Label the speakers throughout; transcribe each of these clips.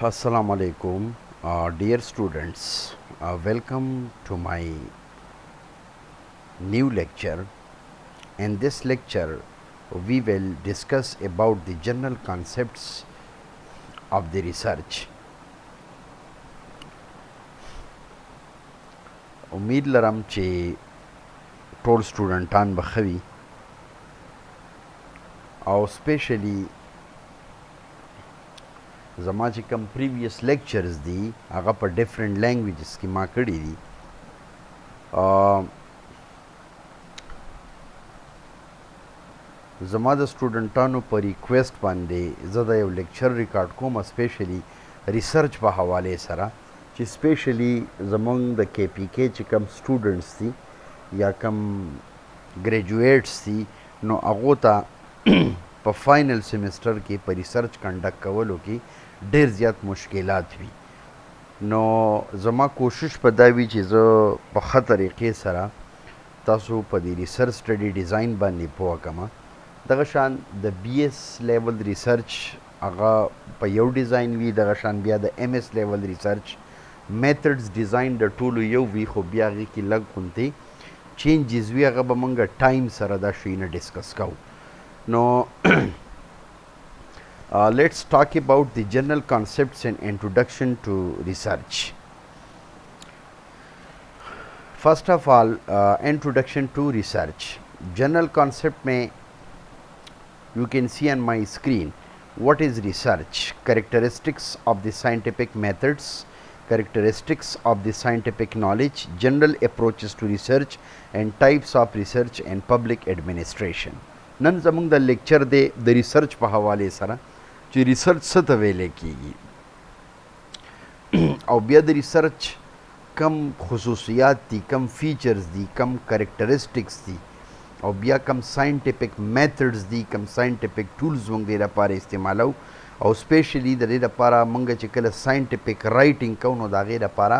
Speaker 1: Assalamu alaikum, dear students. Welcome to my new lecture. In this lecture, we will discuss about the general concepts of the research. उम्मीद लरम चे टोल स्टूडेंटान बखवी और स्पेशली زما چې کوم پریویس لیکچرز دي هغه په ډیفرنٹ لینګویجز کې ما کړي دي زما د سټوډنټانو په ریکویسټ باندې زه د یو لیکچر ریکارډ کوم اسپیشلی ریسرچ په حواله سره چې سپیشلی زمونږ د کې پی کې چې کوم سټوډنټس دي یا کوم ګریجویټس دي نو هغو ته په فائنل سیمسټر کې په ریسرچ کنډکټ کولو کې ډېر زیات مشکلات وي نو زما کوشش په دا وي چې زه په ښه طریقې سره تاسو په دې ریسرچ سټډي ډیزاین باندې پوه کړم دغه شان د بی ایس لیول ریسرچ هغه په یو ډیزاین وي دغه شان بیا د ایم ایس لیول ریسرچ میتھډز ډیزاین د ټولو یو وي خو بیا هغې کې لږ غونتې چینجز وي هغه به موږ ټایم سره دا شیونه ډسکس کوو No, let's talk about the general concepts and introduction to research. First of all, introduction to research. General concept mein you can see on my screen what is research, characteristics of the scientific methods, characteristics of the scientific knowledge, general approaches to research and types of research and public administration. نن زمونږ د لیکچر دی د ریسرچ په حواله سره چې ریسرچ څه ته ویلی کیږي او بیا د ریسرچ کم خصوصیات دي کم فیچرز دي کم کریکټرسټکس دي او بیا کم ساینټیفک میتھډز دي کم ساینټیفک ټولز موږ دې لپاره استعمالو او سپیشلی د دې لپاره موږ چې کله ساینټیفک رایټینګ کوو نو د هغې لپاره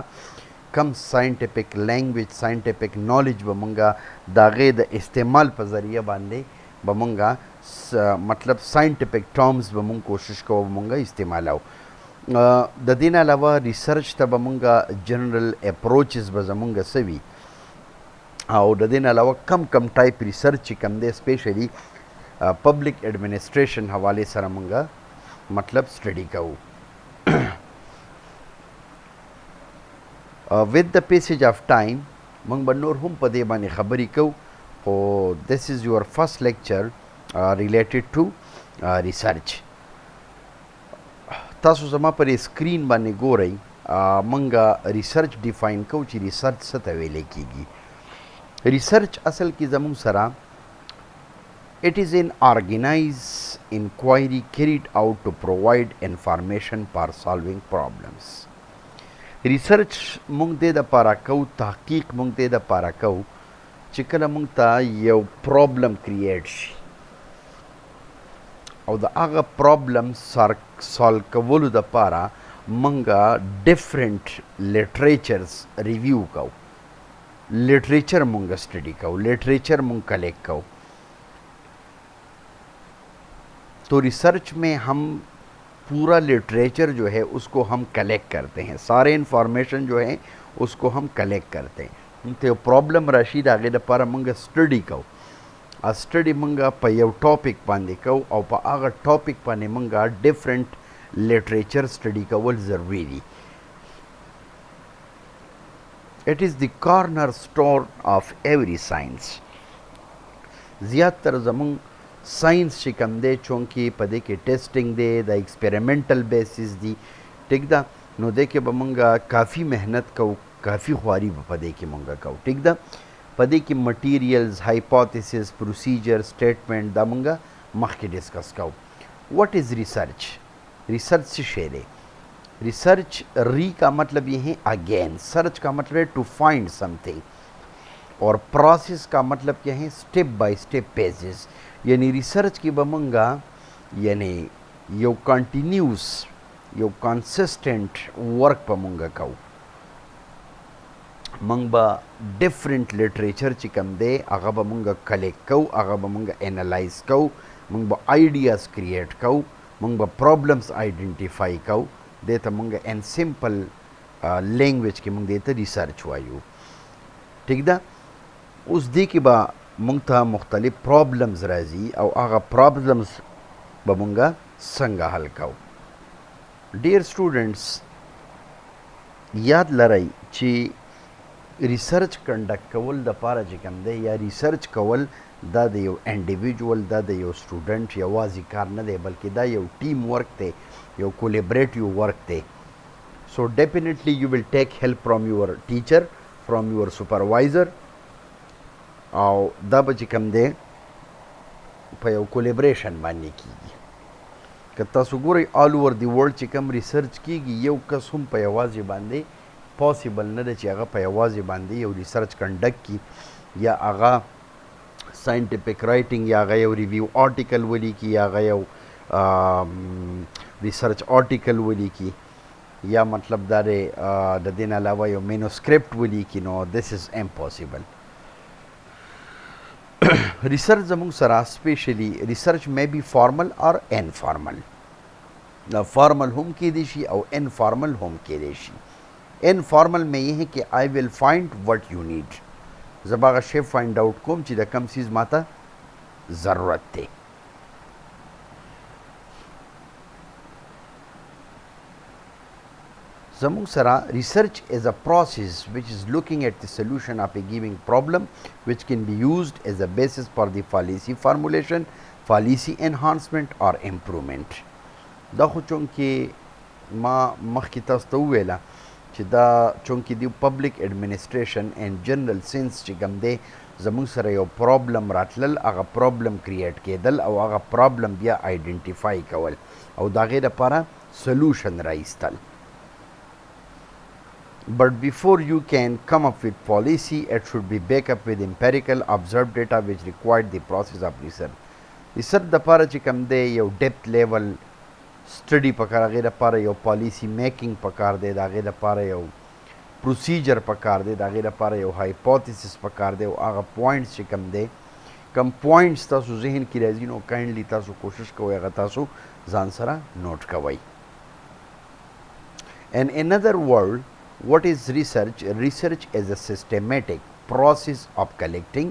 Speaker 1: کم ساینټیفک لینګویج ساینټیفک نالج به موږ د هغې د استعمال په ذریعه باندې به مونږه مطلب ساینټیفک ټرمز به مونږ کوشش کوو مونږه استعمالو د دې نه علاوه ریسرچ ته به مونږه جنرل اپروچز به زمونږه څه وي او د دې نه علاوه کم ټایپ ریسرچ چې کم دی سپیشلی پبلک ایډمنسټریشن حوالې سره مونږه مطلب سټډي کوو with the passage of time مونږ به نور هم په دې باندې خبرې کوو Oh, this is your first lecture related to research. تاسو زما پر سکرین باندې ګورئ مونږه ریسرچ ډیفاین کوو چې ریسرچ څه ته ویلی کیږي ریسرچ اصل کې زموږ سره it is an organized inquiry carried out to provide information for solving problems. ریسرچ مونږ دې دپاره کوو تحقیق مونږ دې دپاره کوو چې کله موږ ته یو پرابلم کریټ شي او د هغه پرابلم سالو کولو دپاره موږ ډفرنٹ لټریچرز ریویو کوو لټریچر موږ سټډي کوو لټریچر موږ کلیکٹ کوو تو ریسرچ میں ہم پورا لٹریچر جو ہے اس کو ہم کلیکٹ کرتے ہیں سارے انفارمیشن جو ہے اس کو ہم کلیکٹ کرتے ہیں ته یو پرابلم راشي د هغې لپاره موږ سټډي کوو سټډي موږ په یو ټاپک باندې کوو او په هغه ټاپک باندې موږ ډفرنٹ لټریچر سټډي کول ضروري دي اٹ از د کارنر سټور آف ایوری ساینس زیاتره زموږ ساینس چې کوم دی چونکې په دې کې ټیسټینګ دی د ایکسپریمنټل بیسس دی ټیک ده نو دې کې به موږ کافي محنت کوو کافی خواری په دې کې مونږ کوو ټیک ده په دې کې مټیریلز هایپوتھیسس پروسیجر سټیټمنټ دا مونږ مخکې ډسکس کوو واٹ از ریسرچ ریسرچ څه شی دی ریسرچ ری کا مطلب یہ ہے اگین سرچ کا مطلب ہے ٹو فائنڈ سم تھنگ اور پروسیس کا مطلب کیا ہے اسٹیپ بائی اسٹیپ پیجز یعنی ریسرچ کی به مونږ یعنی یو کنټینیوس یو کنسسټنټ ورک په مونږ کوو مونږ به ډفرنٹ لټریچر چې کوم دی هغه به مونږ کلیکټ کوو هغه به مونږ انالایز کوو مونږ به آیډیاز کریټ کوو مونږ به پرابلمز آیډنټیفای کوو دې ته مونږ ان سمپل لینګویج کې مونږ دې ته ریسرچ وایو. ټیک ده. اوس دې کې به مونږ ته مختلف پرابلمز راځي او هغه پرابلمز به مونږ څنګه حل کوو. ډیر سټوډنټس یاد لرئ چې ریسرچ کنډکټ کول د پاره چې کوم دی یا ریسرچ کول دا د یو انډیویجول دا د یو سټوډنټ یوازې کار نه دی بلکې دا یو ټیم ورک دی یو کولیبریټیو ورک دی. سو ډیفینیټلی یو ویل ټیک هیلپ فرام یور ټیچر فرام یور سپروایزر او دا به چې کوم دی په یو کولیبریشن باندې کیږي. که تاسو ګورئ آل اوور دی ورلډ چې کوم ریسرچ کیږي یو کس هم په یوازې باندې پاسبل نه ده چې هغه په یوازې باندې یو ریسرچ کنډکټ کړي یا هغه ساینټیفیک رایټینګ یا هغه یو ریویو آرټیکل ولیکي یا هغه یو ریسرچ آرټیکل ولیکي یا مطلب دا دی د دې نه علاوه یو مینوسکرپټ ولیکي. نو دس از امپاسبل. ریسرچ زموږ سره سپیشلی ریسرچ مے بی فارمل اور انفارمل. فارمل هم کېدی شي او انفارمل هم کېدی شي. انفارمل میں یہ ہے کہ آئی ول فائنڈ وٹ یو نیڈ. زه به هغه شی فائنډ آؤٹ کوم چې د کوم څیز ماته ضرورت دی. زموږ سره ریسرچ از a process which is looking at the solution of a given problem which can be used as a basis for the policy formulation, policy enhancement or improvement. دا خو چونکې ما مخکې تاسو ته وویله چې دا چونکې دی پبلک ایڈمنسټریشن اینڈ جنرل سینس چې کوم دی زموږ سره یو پرابلم راتلل هغه پرابلم کریټ کېدل او هغه پرابلم بیا آیډنټیفای کول او د هغې لپاره سلوشن رایستل. But before you can come up with policy, it should be backed up with empirical observed data which required the process of research. research د پاره چې کوم دی یو ډیپت لیول سټډي پکار هغې لپاره یو پالیسی میکینګ پکار دی د هغې لپاره یو پروسیجر پکار دی د هغې لپاره یو هایپوتھیسس پکار دی او هغه پوینټس چې کوم دی کم پوینټس تاسو ذهن کې راځي نو کاینډلی تاسو کوشش کوئ هغه تاسو ځان سره نوٹ کوئ. In another word, what is research? Research is a systematic process of collecting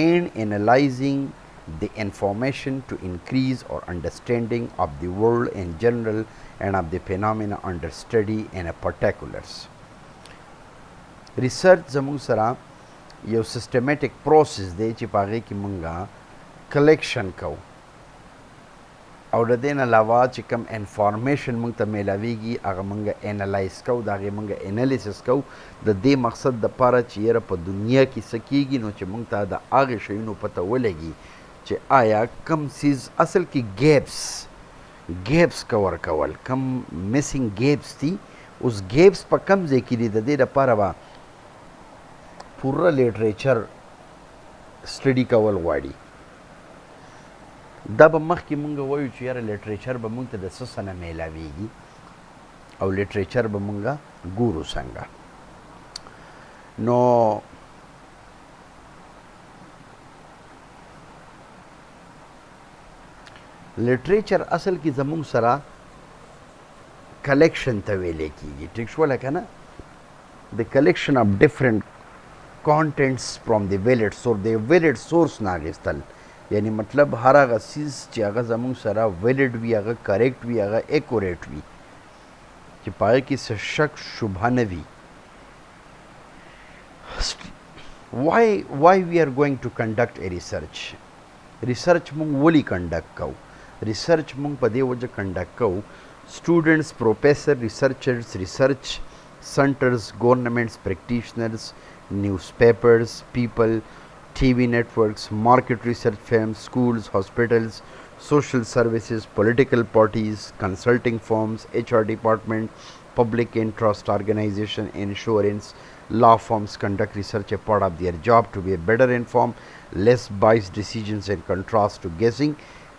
Speaker 1: and analyzing the information to increase our understanding of the world in general and of the phenomena under study in a particulars. Research زموږ سره یو systematic process دی چې په هغې کې مونږه collection کوو او د دې نه علاوه چې کوم انفارمیشن مونږ ته میلاویږي هغه مونږ انالایز کوو د هغې مونږ انالیسس کوو د دې مقصد دپاره چې یاره په دنیا کې څه کیږي نو چې مونږ ته د هغې شیونو پته ولګي چې آیا کم سیز اصل کې گیپس کور کول کم مسنګ گیپس دي. اوس گیپس په کم ځای کې دي د دې لپاره به پوره لیټریچر سټډي کول غواړي. دا به مخکې مونږ وایو چې یاره لیټریچر به مونږ ته د څه څه نه میلاویږي او لیټریچر به مونږ ګورو څنګه. نو لیټریچر اصل کې زموږ سره کلیکشن ته ویلی کېږي. ټیک شوله که نه د کلیکشن آف ډفرنٹ کانټینټس فرام د ویلډ سورس د ویلډ سورس نه اخیستل یعنی مطلب هر هغه څیز چې هغه زموږ سره ویلډ وي هغه کریکټ وي هغه ایکوریټ وي چې په هغې کې څه شک شبهه نه وي. why we are going to conduct a research. ریسرچ مونږ ولې کنډکټ کوو؟ ریسرچ مونږ په دې وجه کنډکټ کوو students, professors, researchers, research centers, governments, practitioners, newspapers, people, TV networks, market research firms, schools, hospitals, social services, political parties, consulting firms, HR department, public interest organization, insurance, law firms conduct research a part of their job to be better informed, less biased decisions in contrast to guessing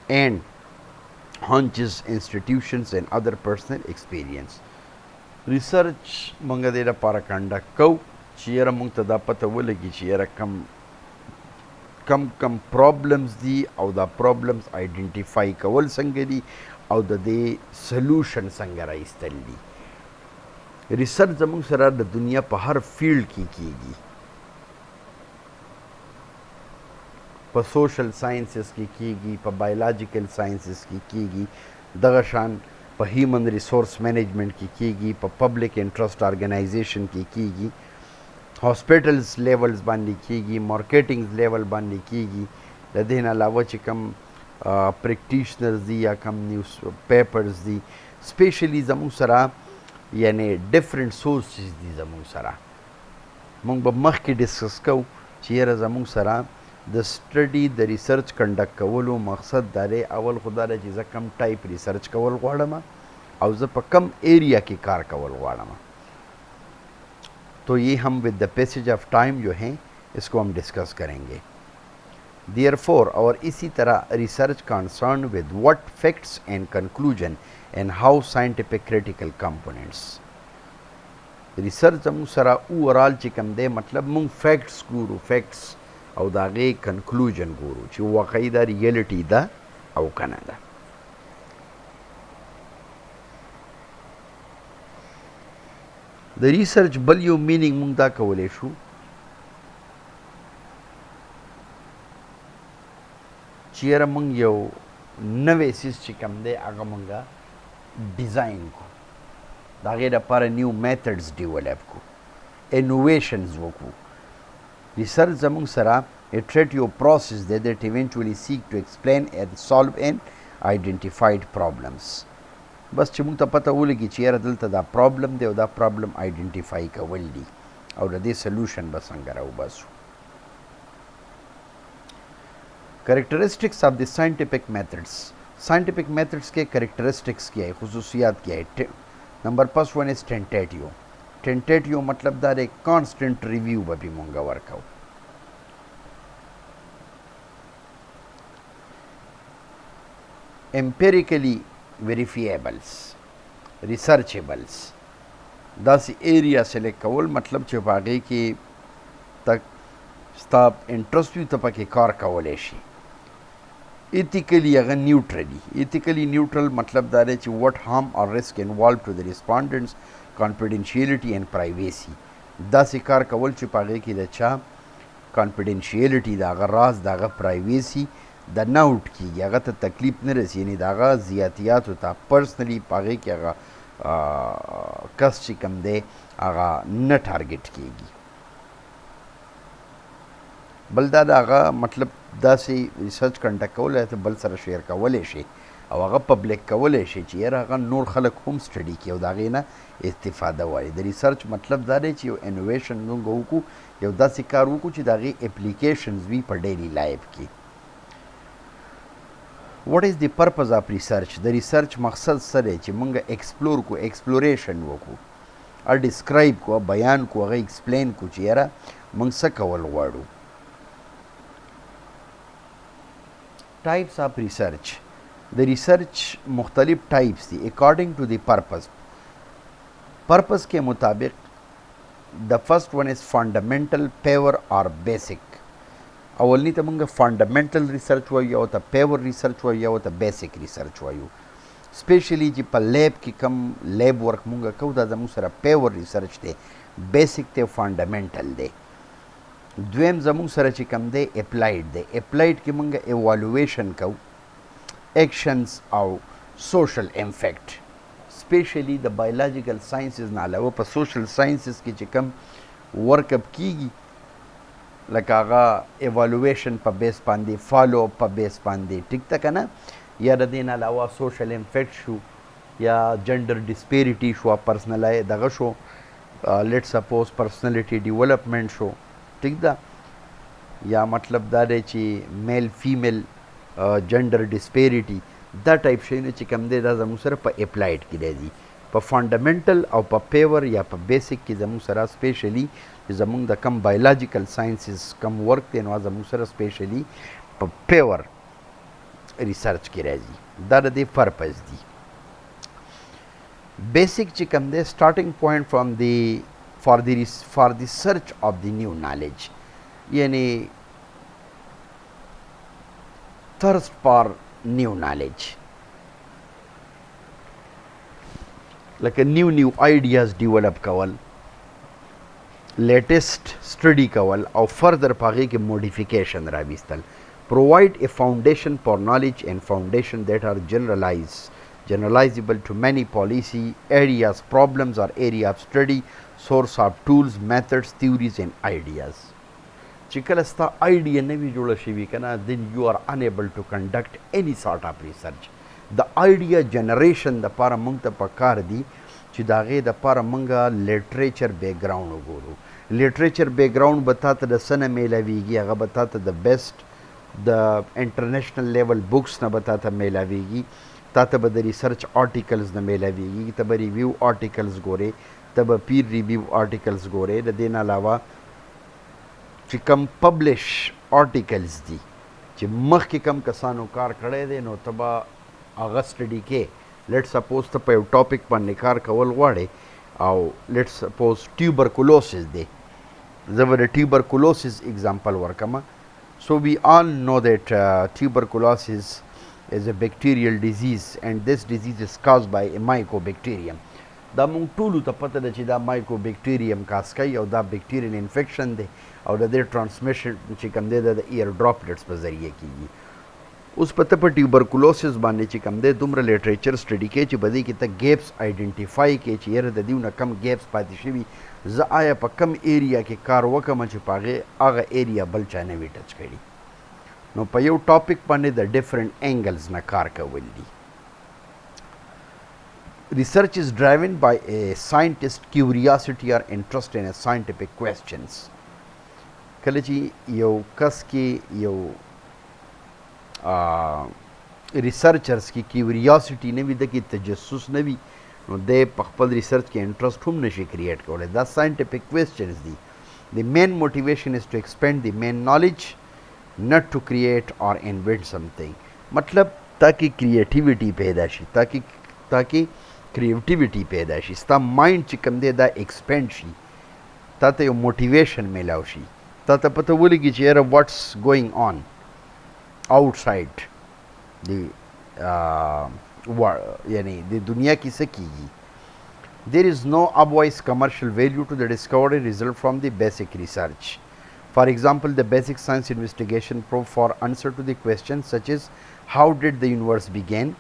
Speaker 1: and hunches, institutions and other personal experience. Research مونږ دې لپاره کنډکټ کوو چې یاره مونږ ته دا پته ولګي چې یاره کم پرابلمز دي او دا پرابلمز آیډنټیفای کول څنګه دي او د دې سلوشن څنګه راایستل دي. ریسرچ زموږ سره د دنیا په هر فیلډ کې کیږي، په سوشل ساینسز کې کیږي، په بایولوژیکل ساینسز کې کیږي، دغه شان په هیومن ریسورس مینجمنٹ کې کیږي، په پبلک انټرسټ ارګنایزیشن کې کیږي، هاسپټلز لیولز باندې کیږي، مارکیټینګ لیول باندې کیږي. د دې نه علاوه چې کوم پریکټیشنرز دي یا کوم نیوز پیپرز دي سپیشلی زموږ سره یعنی ډیفرنٹ سورسز دي زموږ سره. موږ به مخکې ډسکس کوو چې یاره زموږ سره د سټډي د ریسرچ کنډکټ کولو مقصد دا دی اول خو دا دی چې زه کم ټایپ ریسرچ کول غواړم او زه په کم ایریا کې کار کول غواړم. تو یہ ہم ود دا پیسج آف ٹائم جو ہیں اس کو ہم ڈسکس کریں گے. دیئر فور اور اسی طرح ریسرچ کنسرن ود وٹ فیکٹس اینڈ کنکلوژن اینڈ ہاؤ سائنٹیفک کریٹیکل کمپوننٹس. ریسرچ زموږ سره اوورال چې کوم دی مطلب موږ فیکټس ګورو، فیکټس او د هغې کنکلوژن ګورو چې واقعي دا ریالټي ده او که نه ده. د ریسرچ بل یو مینینګ مونږ دا کولی شو چې یاره مونږ یو نوی څیز چې کوم دی هغه مونږه ډیزاین کو، د هغې دپاره نیو میتھډز ډیولپ کو، انوویشنز وکړو. ریسرچ زموږ سره iterative process that eventually seek to explain and solve and identified problems. بس چې موږ ته پته ولګي چې یاره دلته دا پرابلم دی او دا پرابلم آیډنټیفای کول دي او د دې سلوشن به څنګه راوباسو. کریکټرسټکس آف د ساینټیفک میتھڈس. ساینټیفک میتھڈس کے کریکٹرسٹکس کیا ہے، خصوصیات کیا ہے. نمبر پس ون از ٹینٹیٹیو. ٹینٹیٹیو مطلب دا دی کانسټنټ ریویو به پې مونږ ورکوو. empirically verifiables, researchables. داسې ایریا سلیکټ کول مطلب چې په هغې کې تک ستا انټرسټ وي ته پکې کار کولی شي. ایتیکلی هغه نیوټرلی. ایتیکلی نیوټرل مطلب دا دی چې وټ هارم اور رسک انوالو ټو د ریسپانډنټس کانفیډینشیلټي اینډ پرایویسي. داسې کار کول چې په هغې کې د چا کانفیډینشیلټي د هغه راز د هغه پرایویسي د نه اوټ کېږي، هغه ته تکلیف نه رسي، یعنې د هغه زیاتیاتو ته پرسنلي په هغې کې هغه کس چې کوم دی هغه نه ټارګېټ کېږي. بل دا د هغه مطلب داسې ریسرچ کنډکټ کولی ته بل سره شیر کولی شي او هغه پبلیک کولی شي چې یاره هغه نور خلک هم سټډي کړي او د هغې نه استفاده وایي. د ریسرچ مطلب دا دی چې یو انوویشن موږ وکړو، یو داسې کار وکړو چې د هغې اپلیکیشنز وي په ډیلی لایف کې. what is the purpose of research؟ د ریسرچ مقصد څه دی چې موږ ایکسپلور کو، ایکسپلوریشن وکړو، ډسکرایب کو، بیان کو، هغه ایکسپلین کو چې یاره موږ څه کول غواړو. ټایپس آف ریسرچ. د ریسرچ مختلف ټایپس دي اکارډنګ ټو دی پرپز. پرپز کے مطابق د فرسٹ ون از فنډامنټل، پیور اور بیسک. اولنی ته مونږ فنډامنټل ریسرچ وایو، یو ته پیور ریسرچ وایو، یو ته بیسک ریسرچ وایو. سپیشلی چې په لیب کې کم لیب ورک مونږ کوو دا زموږ سره پیور ریسرچ دی، بیسک ته فنډامنټل دی. دویم زموږ سره چې کم دی اپلایډ دی. اپلایډ کې مونږ ایوالویشن کوو ایکشنز او سوشل امفیکټ. سپیشلی د بایولوژیکل ساینسز نه علاوه په سوشل ساینسز کې چې کم ورک اپ کیږي لکه هغه ایوالویشن په بیس باندې، فالو اپ په بیس باندې، ټیک ده که نه، یا د دې نه علاوه سوشل امفیکټ شو یا جنډر ډسپیریټي شو، پرسنلای دغه شو، لیټ سپوز پرسنالټي ډیولپمنټ شو، ټیک ده، یا مطلب دا دی چې میل فیمیل جنډر ډسپیریټي، دا ټایپ شیونه چې کوم دی دا زموږ سره په اپلایډ کې راځي. په فنډامنټل او په پیور یا په بیسک کې زموږ سره سپیشلی زموږ د کم بایولوژیکل ساینسز کم ورک دی نو زموږ سره سپیشلی په پیور ریسرچ کې راځي. دا د دې پرپز دی. بیسک چې کوم دی سٹارټینګ پوینټ فرام دی فار دی سرچ آف دی نیو نالج، یعنی thirst for new knowledge. لکه نیو آیډیاز ډیولپ کول، لیټیسټ سټډي کول او فردر پاغې کې موډیفیکیشن راویستل. provide a foundation for knowledge and foundation that are generalizable to many policy areas, problems or area of study, source of tools, methods, theories and ideas. چې کله ستا idea نه وي جوړه شوي که نه then you are unable to conduct any sort of research. د idea generation دپاره موږ ته پکار دي چې د هغې دپاره موږ literature background وګورو. literature background به تا ته د څه نه میلاویږي؟ هغه به تا ته د best د انټرنیشنل لیول بکس نه به تا ته میلاویږي، تا ته به د ریسرچ آرټیکلز نه میلاویږي، ته به ریویو آرټیکلز ګورې، ته به پیر ریویو آرټیکلز ګورې. د دې نه علاوه چې کم پبلش آرټیکلز دي چې مخکې کم کسانو کار کړی دی نو ته به هغه سټډي کې. لیټ سپوز ته په یو ټاپک باندې کار کول غواړې او لیټ سپوز ټیوبرکولوسس دی، زه به د ټیوبرکولوسس اگزامپل ورکمه. So we all know that tuberculosis is a bacterial disease and this disease is caused by a mycobacterium. دا مونږ ټولو ته پته ده چې دا mycobacterium کاز کوي او دا bacterial infection دی او د دې ټرانسمیشن چې کوم دی د ایر ډراپلیټس په ذریعه کیږي. اوس پته په ټیوبرکولوسس باندې چې کوم دی دومره لیټریچر سټډي کوي چې په دې کې ته ګیپس آیډنټیفای کړي چې یاره د دې نه کم ګیپس پاتې شوي، زه آیا په کم ایریا کې کار وکړم چې په هغې هغه ایریا بل چا نه وي ټچ کړي. نو په یو ټاپک باندې د ډفرنٹ انګلز نه کار کول دي. Research is driven by a scientist curiosity or interest in a scientific questions. کله چې یو کس کې یو ریسرچرز کې کیوریاسټي نه وي، د کې تجسس نه وي، نو دی په خپل ریسرچ کې انټرسټ هم نشي کریټ کولی. دا ساینټیفک کوېسچنز دي. د مین موټیویشن از ټو ایکسپینډ د مین نالج not to create or invent something. مطلب تاکہ کریٹیویٹی پیدا شي، تاکہ کریٹیویٹی پیدا شي، ستا مائنڈ چې کوم دی دا ایکسپینډ شي، تا ته یو موټیویشن میلاو شي، تا ته پته ولګي چې یاره واټس ګوینګ آن آؤټسایډ دی یعنی د دنیا کې څه کیږي. There is no obvious commercial value to the discovery result from the basic research. For example, the basic science investigation probe for answer to the questions such as how did the universe begin,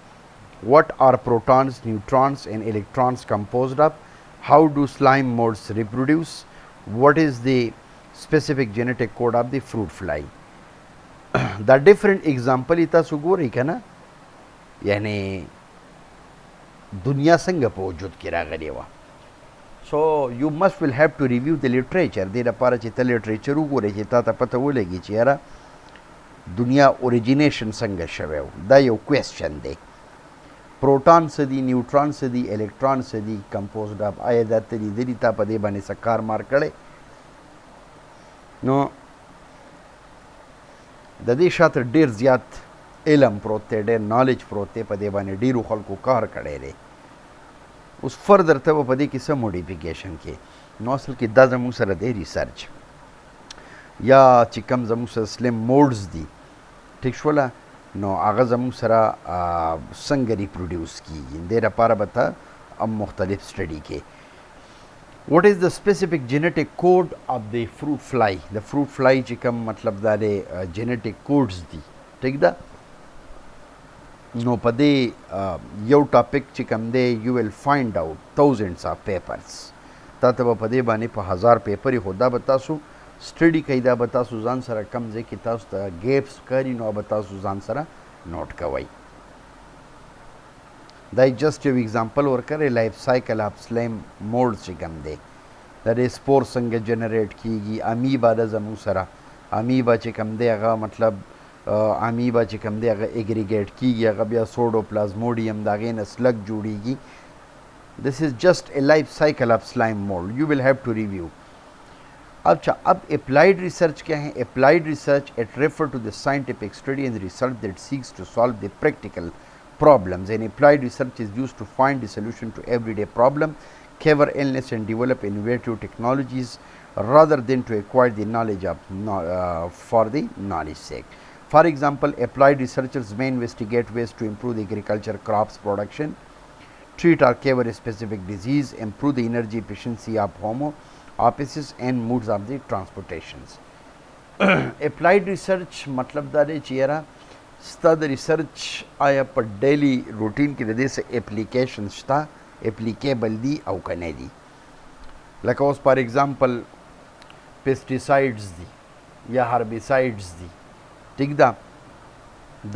Speaker 1: what are protons, neutrons and electrons composed of, how do slime molds reproduce, what is the specific genetic code of the fruit fly. The different example تاسو ګورئ که نه، یعنی دنیا څنګه په وجود کې راغلې وه. So you must will have to review the literature. دې لپاره چې ته لیټریچر وګورې چې تا ته پته ولګي چې یاره دنیا اوریجینیشن څنګه شوی و. دا یو کوېسچن دی. پروټان څه دي، نیوټران څه دي، الکتران څه دي، کمپوزډ اف. آیا دا ته لیدلي تا په دې باندې څه کار مار کړی؟ نو د دې شاته ډېر زیات علم پروت دی، ډېر نالج پروت دی، په دې باندې ډېرو خلکو کار کړی دی. اوس فردر ته به په دې کې څه موډیفیکیشن کې. نو اصل کې دا زموږ سره دی ریسرچ، یا چې کوم زموږ سره سلیم موډز دي ټیک شوله، نو هغه زموږ سره څنګه ریپروډیوس کیږي، دې لپاره به ته مختلف سټډي کې. What is the specific genetic code of the fruit fly? د fruit fly چې کوم مطلب دا دی genetic codes دي، ټیک ده. نو په دې یو ټاپک چې کوم دی you will find out thousands of papers. تا ته به په دې باندې په 1000 پیپر خو دا به تاسو سټډي کوئ، دا به تاسو ځان سره کم ځای کې تاسو ته ګیپس ښکاري، نو به تاسو ځان سره نوٹ کوئ. دا جسټ یو اگزامپل ورکړی، لایف سایکل اف سلیم موډ چې کوم دی دا د سپور څنګه جنریټ کیږي. امیبا ده زموږ سره، امیبا چې کوم دی هغه مطلب امیبا چې کوم دی هغه اګریګیټ کیږي، هغه بیا سوډو پلازموډیم د هغې نه سلګ جوړیږي. This is just a life cycle of slime mold. You will have to review. अच्छा, अब applied research क्या है? Applied research it refer to the scientific study and research that seeks to solve the practical problems. And applied research is used to find the solution to everyday problem, cover illness and develop innovative technologies rather than to acquire the knowledge of for the knowledge sake. For example, applied researchers may investigate ways to improve the agriculture crops production, treat or cure a specific disease, improve the energy efficiency of home offices and modes of the transportations. Applied research मतलब دا دی چې یاره ستا د ریسرچ آیا په ډیلی روټین کې د دې څه اپلیکیشن شته، اپلیکیبل دي او که نه دي. لکه اوس فار ایگزامپل پیسټیسایډز دي یا هربیسایډز دي، ټیک ده،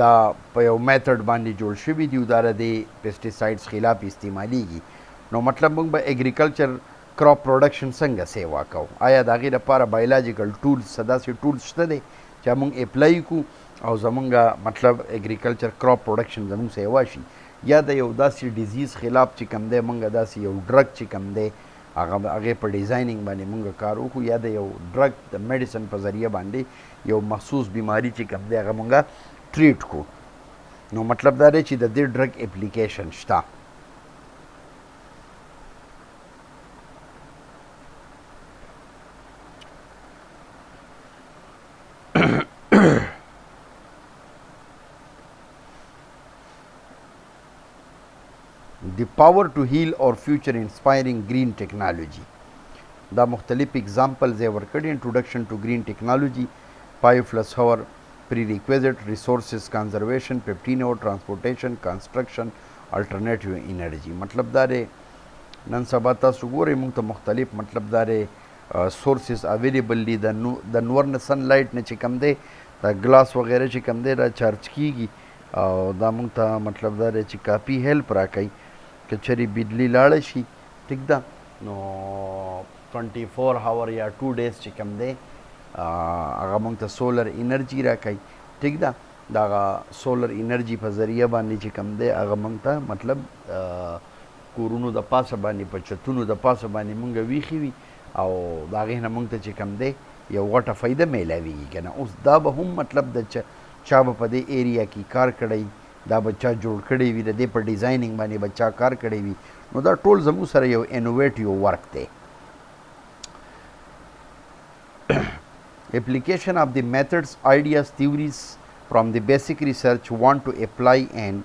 Speaker 1: دا په یو میتھډ باندې جوړ شوي دي او دا د پیسټیسایډز خلاف استعمالیږي. نو مطلب موږ به اګریکلچر کراپ پروډکشن څنګه سیوا کوو؟ آیا د هغې لپاره بایولوجیکل ټولز څه داسې ټولز شته دی چې موږ اپلای کړو او زمونږ مطلب اګریکلچر کراپ پروډکشن زمونږ سیوا شي، یا د یو داسې ډیزیز خلاف چې کوم دی موږ داسې یو ډرګ چې کوم دی هغې په ډیزایننګ باندې موږ کار وکړو، یا د یو ډرګ د میډیسن په ذریعه باندې یو مخصوص بیماری چې کوم دی هغه موږ ټریټ کړو. نو مطلب دا دی چې د دې ډرګ اپلیکیشن شته. The power to heal or future inspiring green technology. دا مختلف examples یې ورکړي. introduction to green technology, 5+ hour prerequisite, resources conservation, 15 hour transportation, construction, alternative energy. مطلب دا دی نن سبا تاسو ګورئ موږ ته مختلف مطلب دا دی سورسز اویلیبل دي. د نور نه سن لایټ نه چې کم دی دا ګلاس وغیره چې کم دی دا چارج کیږي او دا موږ ته مطلب دا دی چې کافي هیلپ راکوي. که چېرې بجلی لاړه شي ټیک ده نو 24 hour یا 2 days چې کوم دی هغه موږ ته سولر انرژي راکوي. ټیک ده، د هغه سولر انرژي په ذریعه باندې چې کوم دی هغه موږ ته مطلب کورونو د پاسه باندې په چتونو د پاسه باندې موږ ویښي وي او د هغې نه موږ ته چې کوم دی یو غټه فایده میلاویږي که نه. اوس دا به هم مطلب د چا به په دې ایریا کې کار کړی، دا به چا جوړ کړی وي، د دې په ډیزایننګ باندې به چا کار کړی وي، نو دا ټول زموږ سره یو انوویټیو ورک دی. Application of the methods, ideas, theories from the basic research want to apply and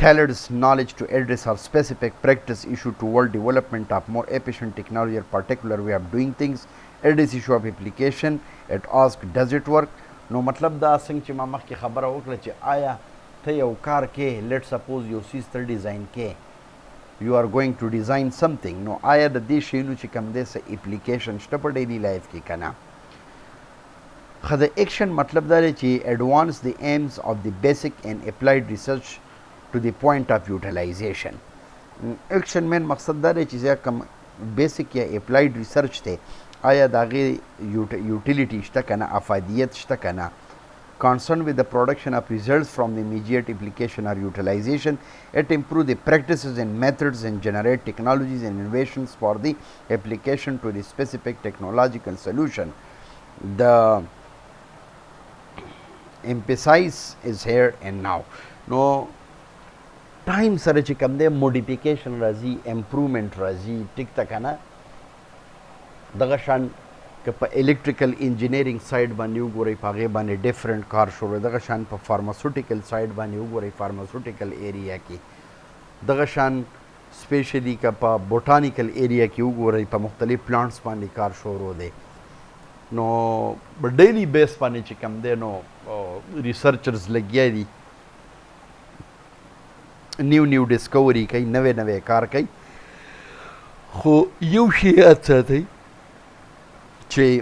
Speaker 1: tailored knowledge to address our specific practice issue toward development of more efficient technology or particular way of doing things. Address issue of application, it asks does it work. نو مطلب دا څنګه چې ما مخکې خبره وکړه چې آیا ته یو کار کې لیټ سپوز یو څیز ته ډیزاین کې یو آر ګوینګ ټو ډیزاین سمثینګ، نو آیا د دې شیونو چې کوم دی څه اپلیکیشن شته په ډیلی لایف کې که نه. ښه د ایکشن مطلب دا دی چې ایډوانس د ایمز آف د بیسک اینڈ اپلایډ ریسرچ ټو د پوینټ آف یوټیلایزیشن. ایکشن مین مقصد دا دی چې زه کوم بیسک یا اپلایډ ریسرچ دی آیا د هغې یوټیلیټي شته که نه، افادیت شته که نه. Concerned with the production of results from the immediate application or utilization, it improve the practices and methods and generate technologies and innovations for the application to the specific technological solution. The emphasis is here and now. No time سره چې کوم دی modification راځي، improvement راځي، ټیک ده که نه. دغه شان که په الکتریکل انجینیرینګ سایډ باندې وګورئ په هغې باندې ډیفرنٹ کار شروع، دغه شان په فارماسوټیکل سایډ باندې وګورئ فارماسوټیکل ایریا کې، دغه شان سپیشلی که په بوټانیکل ایریا کې وګورئ په مختلف پلانټس باندې کار شروع دی. نو په ډیلی بیس باندې چې کوم دی نو ریسرچرز لګیا دي، نیو ډسکوري کوي، نوی کار کوي. خو یو شی یاد ساتئ چې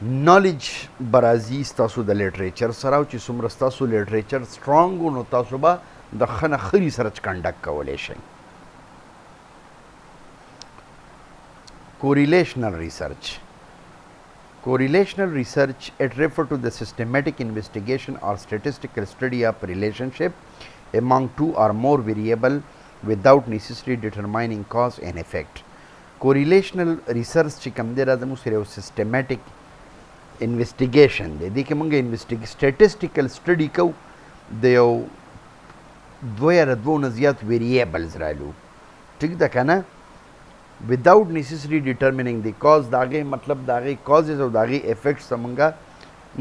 Speaker 1: نالج به راځي ستاسو د لیټریچر سره، او چې څومره ستاسو لیټریچر سټرانګ و نو تاسو به د ښه نه ښه ریسرچ کنډکټ کولی شئ. Correlational research. Correlational research, it refers to the systematic investigation or statistical study of relationship among two or more variable without necessarily determining cause and effect. Correlational research چې کوم دی دا زموږ سره یو سیسټمیټیک انویسټیګیشن دی. دې کې موږ سټیټسټیکل سټډي کوو د یو دوه یا دوه نه زیات ویریبلز رالو، ټیک ده که نه، without necessarily determining the cause. دا هغې مطلب د هغې causes او د هغې effects ته موږ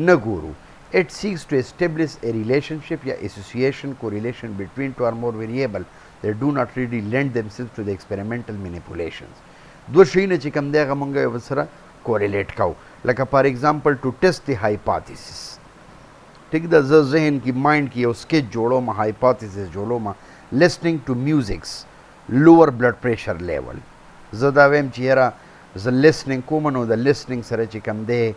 Speaker 1: نه ګورو. It seeks to establish a relationship یا association correlation between two or more variable they do not really lend themselves to the experimental manipulations. دو شیونه چې کوم دی هغه مونږ یو بل سره کوریلیټ کوو، لکه فار ایگزامپل ټو ټیسټ دی هایپاتیسس. ٹھیک ده، زه ذهن کې مایند کې یو سکیچ جوړوم، هایپاتیسس جوړوم، listening to music's lower blood pressure level. زه دا ویم چې یاره زه listening کوم نو د listening سره چې کوم دی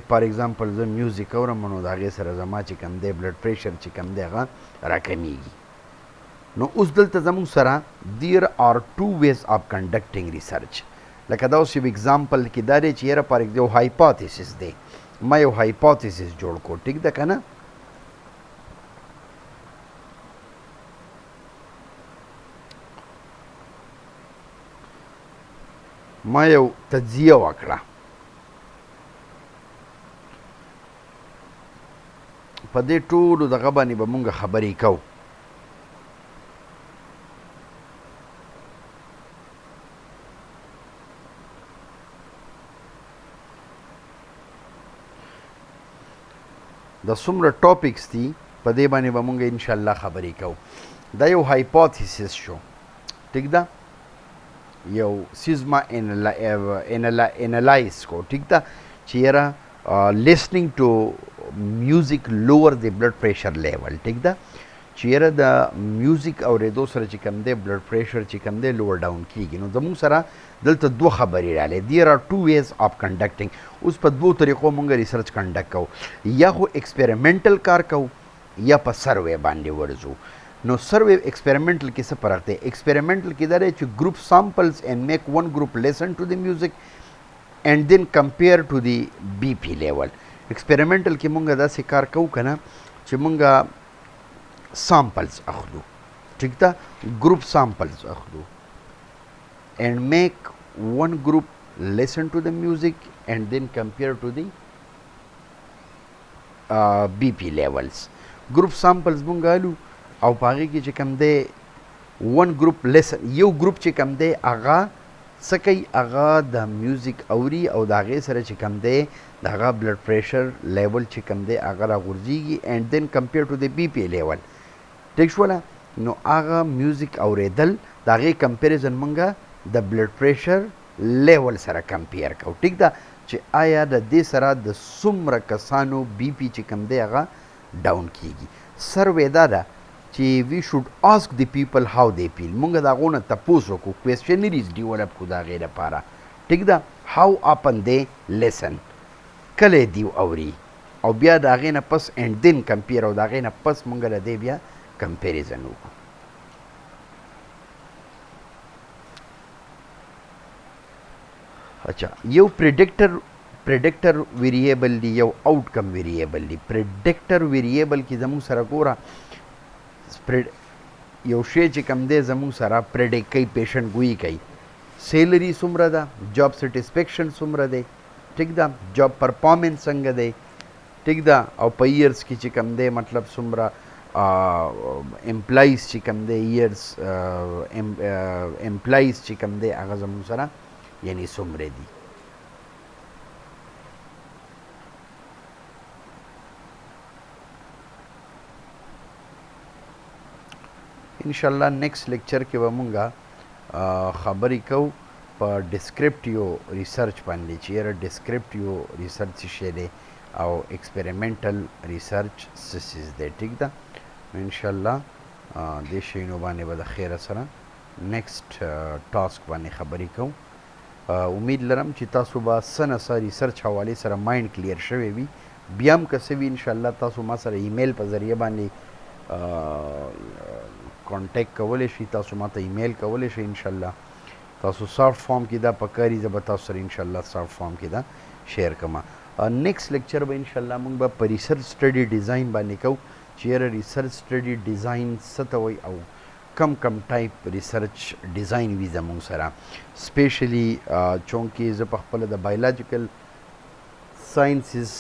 Speaker 1: فار ایگزامپل زه میوزیک اورم نو د هغې سره زما چې کوم دی بلډ پریشر چې کوم دی هغه راکمیږي. نو اوس دلته زموږ سره there are two ways of conducting research. لکه دا اوس یو اگزامپل کې دا دی چې یاره فار یو هایپاتیسس دی، ما یو هایپاتیسس جوړ کو، ټیک ده که نه؟ ما یو تجزیه وکړه، په دې ټولو دغه باندې به مونږ خبرې کوو. د څومره ټاپکس دي په دې باندې به مونږ انشاءالله خبرې کوو. دا یو هایپوتیسس شو، ټیک ده، یو سیزما انالایز کو، ټیک ده، چې یاره listening to music lower the blood pressure level. ټیک ده، چې یاره د میوزیک اورېدو سره چې کوم دی بلډ پریشر چې کوم دی لوور ډاون کیږي. نو زموږ سره دلته دوه خبرې راغلې، there are two ways of conducting. اوس په دوو طریقو مونږ ریسرچ کنډکټ کوو، یا خو ایکسپریمنټل کار کوو یا په سروے باندې ورځو. نو سروے ایکسپریمنټل کې څه فرق دی؟ ایکسپریمنټل کې دا دی چې group samples and make one group listen to the music and then compare to the BP level. ایکسپریمنټل کې مونږ داسې کار کوو که نه چې مونږ samples اخلو، ٹھیک ده، group samples اخلو and make one group listen to the music and then compare to the BP levels. group samples مونږ الو او په هغې کې چې کوم دی one group listen، یو ګروپ چې کوم دی هغه څه کوي، هغه د میوزیک اوري او د هغې سره چې کوم دی د هغه بلډ پریشر لیول چې کوم دی هغه راغورځېږي and then compare to the BP level. ټیک شوله؟ نو هغه میوزیک اورېدل د هغې کمپیریزن مونږ د بلډ پریشر لیول سره کمپیر کوو، ټیک ده، چې آیا د دې سره د څومره کسانو بی پی چې کوم دی هغه ډاون کیږي. سروے دا ده چې وی شوډ آسک دی پیپل هاو دی فیل. مونږ د هغو نه تپوس وکړو، کویسچنریز ډیولپ کړو د هغې لپاره، ټیک ده، هاو آپن دی لیسن، کله یې دیو اوري، او بیا د هغې نه پس اینډ دین کمپیر، او د هغې نه پس مونږ له دې بیا کمپیریزن وکړو. اچھا، یو پریډکټر ویریبل دی، یو آؤټکم ویریبل دی. پریډکټر ویریبل کې زموږ سره ګوره یو شی چې کوم دی زموږ سره پریډکټ کوي، پیشنټ ګویي کوي، سیلري څومره ده، جاب سیټسفیکشن څومره دی، ټیک ده، جاب پرفارمنس څنګه دی، ټیک ده، او په ایئرس کې چې کوم دی مطلب څومره امپلایز چې کوم دی، ایئرس امپلایز چې کوم دی هغه زموږ سره یعنی څومره دي. انشاءالله نیکسٹ لیکچر کې به مونږه خبرې کوو په ډسکرپټیو ریسرچ باندې، چې یاره ډسکرپټیو ریسرچ څه شی دی او ایکسپریمنټل ریسرچ څه څیز دی، ټیک ده. انشاءالله دې شیانو باندې به د خیره سره نیکسٹ ټاسک باندې خبرې کوو. امید لرم چې تاسو به څه نه څه ریسرچ حوالې سره مایند کلیر شوی وي. بیا هم که څه وي انشاءالله تاسو ما سره ایمیل په ذریعه باندې کانټیکټ کولی شئ، تاسو ما ته ایمیل کولی شئ. انشاءالله تاسو سافټ فارم کې دا پکاري، زه به تاسو سره انشاءالله سافټ فارم کې دا شیر کوم. نیکسٹ لیکچر به انشاءالله موږ به په ریسرچ سټډي ډیزاین باندې کوو، چې یاره ریسرچ سټډي ډیزاین څه ته وایي او کم ټایپ ریسرچ ډیزاین وي زموږ سره. سپیشلی چونکې زه په خپله د بایولوجیکل ساینسز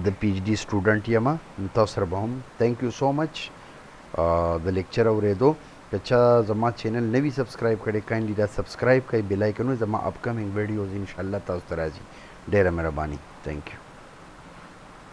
Speaker 1: د پی ایچ ډي سټوډنټ یم. تاسو سره به هم تھینک یو سو مچ د لیکچر اورېدو. که چا زما چینل نه وي سبسکرایب کړی، کایندلی دا سبسکرایب کړئ، بیل آیکن زما اپکمنګ ویډیوز انشاءالله تاسو ته راځي. ډېره مهرباني، تھینک یو.